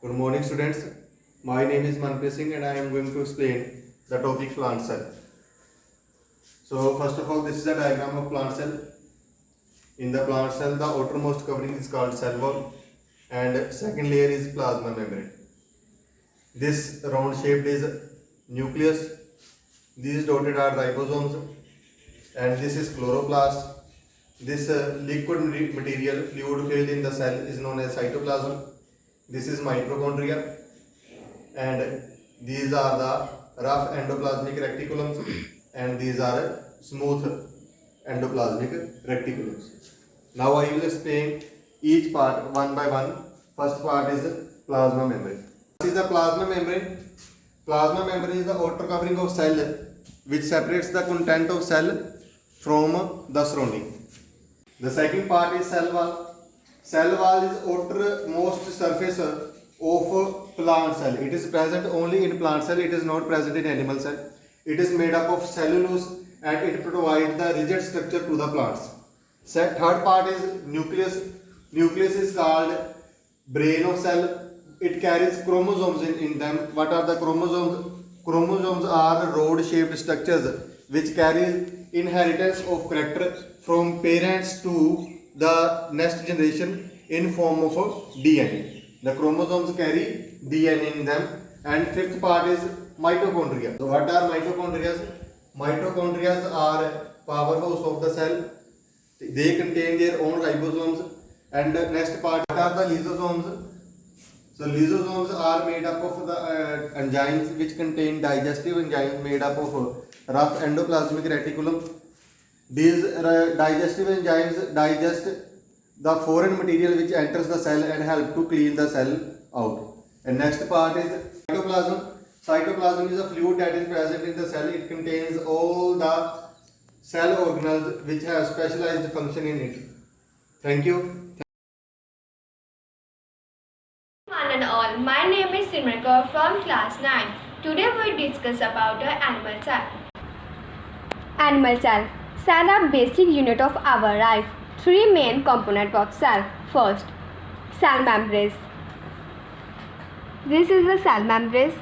Good morning, students. My name is Manpreet Singh and I am going to explain the topic plant cell. So, first of all, this is a diagram of plant cell. In the plant cell, the outermost covering is called cell wall, and second layer is plasma membrane. This round shaped is nucleus. These dotted are ribosomes, and this is chloroplast. This liquid material fluid filled in the cell is known as cytoplasm. This is mitochondria, and these are the rough endoplasmic reticulums, and these are smooth endoplasmic reticulums. Now I will explain each part one by one. First part is plasma membrane. This is the plasma membrane. Plasma membrane is the outer covering of cell which separates the content of cell from the surrounding. The second part is cell wall. Cell wall is outermost surface of plant cell. It is present only in plant cell. It is not present in animal cell. It is made up of cellulose and it provides the rigid structure to the plants. Third part is nucleus. Nucleus is called brain of cell. It carries chromosomes in them. What are the chromosomes? Chromosomes are rod-shaped structures which carries inheritance of character from parents to the next generation in form of DNA. The chromosomes carry DNA in them. And fifth part is mitochondria. So what are mitochondria? Mitochondria are powerhouse of the cell. They contain their own ribosomes. And the next part, what are the lysosomes? So lysosomes are made up of the enzymes which contain digestive enzymes made up of rough endoplasmic reticulum. These digestive enzymes digest the foreign material which enters the cell and help to clean the cell out. And next part is cytoplasm. Cytoplasm is a fluid that is present in the cell. It contains all the cell organelles which have specialized function in it. Thank you. One and all, my name is Simran Kaur from class 9. Today we discuss about the animal cell. Animal cell. Cell are basic unit of our life. Three main components of cell. First, cell membranes. This is the cell membranes.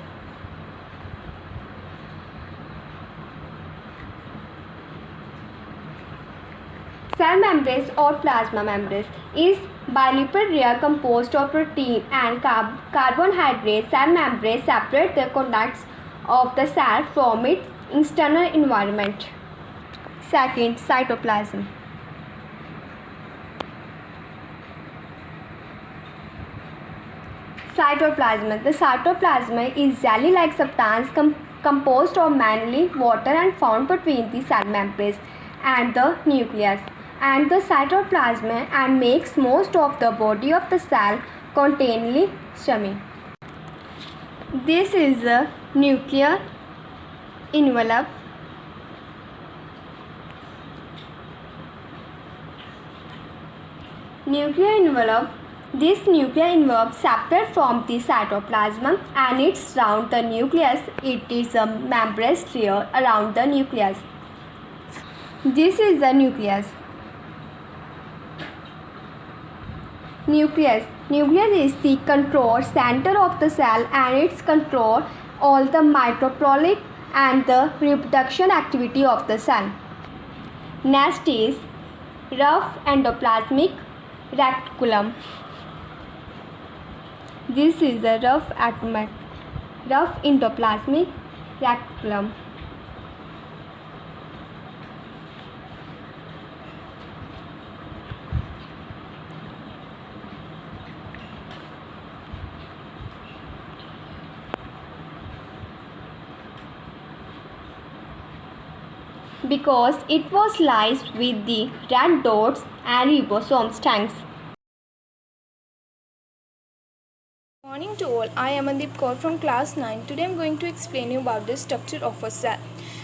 Cell membranes or plasma membranes is bilipid layer composed of protein and carbohydrate. Cell membranes separate the contents of the cell from its external environment. Second, cytoplasm. Cytoplasm. The cytoplasm is jelly-like substance composed of mainly water and found between the cell membranes and the nucleus and the cytoplasm and makes most of the body of the cell containing stomach. This is the nuclear envelope. Nuclear envelope. This nuclear envelope separate from the cytoplasm and it surrounds the nucleus. It is a membranous layer around the nucleus. This is the nucleus. Nucleus. Nucleus is the control center of the cell and it controls all the mitochondrial and the reproduction activity of the cell. Next is rough endoplasmic reticulum. This is the rough endoplasmic reticulum. Because it was laced with the red dots and ribosomes. Thanks. Morning to all, I am Amandeep Kaur from class 9. Today I am going to explain you about the structure of a cell.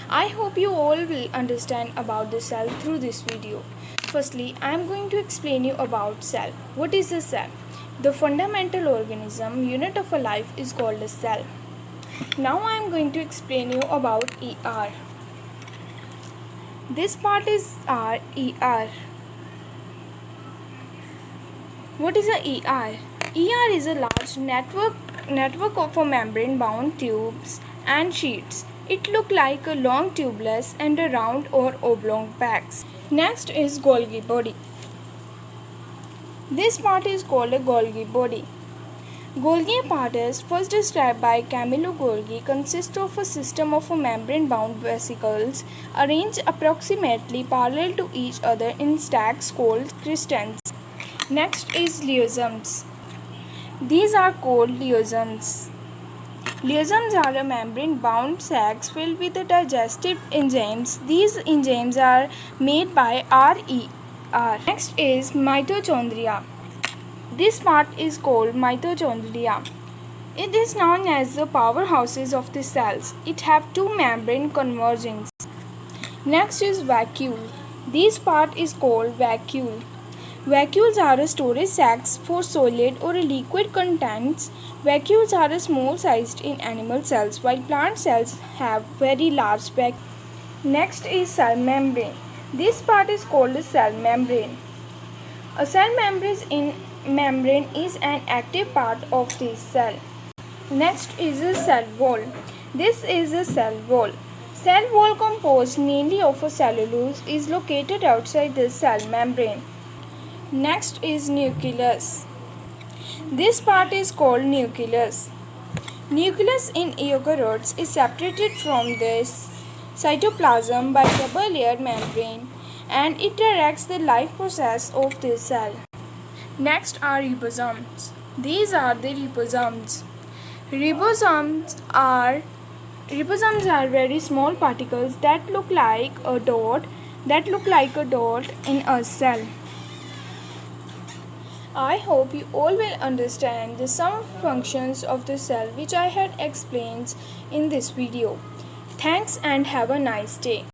I hope you all will understand about the cell through this video. Firstly, I am going to explain you about cell. What is a cell? The fundamental organism unit of a life is called a cell. Now I am going to explain you about ER. This part is ER. What is a ER? ER is a large network of a membrane-bound tubes and sheets. It looks like a long tubulus and a round or oblong bags. Next is Golgi body. This part is called a Golgi body. Golgi apparatus, first described by Camillo Golgi, consists of a system of membrane-bound vesicles arranged approximately parallel to each other in stacks called cristans. Next is lyosomes. These are called lyosomes. Lyosomes are a membrane-bound sacs filled with the digestive enzymes. These enzymes are made by RER. Next is mitochondria. This part is called mitochondria. It is known as the powerhouses of the cells. It have two membrane convergings. Next is vacuole. This part is called vacuole. Vacuoles are storage sacs for solid or liquid contents. Vacuoles are small sized in animal cells, while plant cells have very large vacuoles. Next is cell membrane. This part is called the cell membrane. A cell membrane is an active part of the cell. Next is a cell wall. This is a cell wall. Cell wall, composed mainly of a cellulose, is located outside the cell membrane. Next is nucleus. This part is called nucleus. Nucleus in eukaryotes is separated from the cytoplasm by double-layered membrane, and it directs the life process of the cell. Next are ribosomes. These are the ribosomes. Ribosomes are very small particles that look like a dot in a cell. I hope you all will understand some functions of the cell which I had explained in this video. Thanks and have a nice day.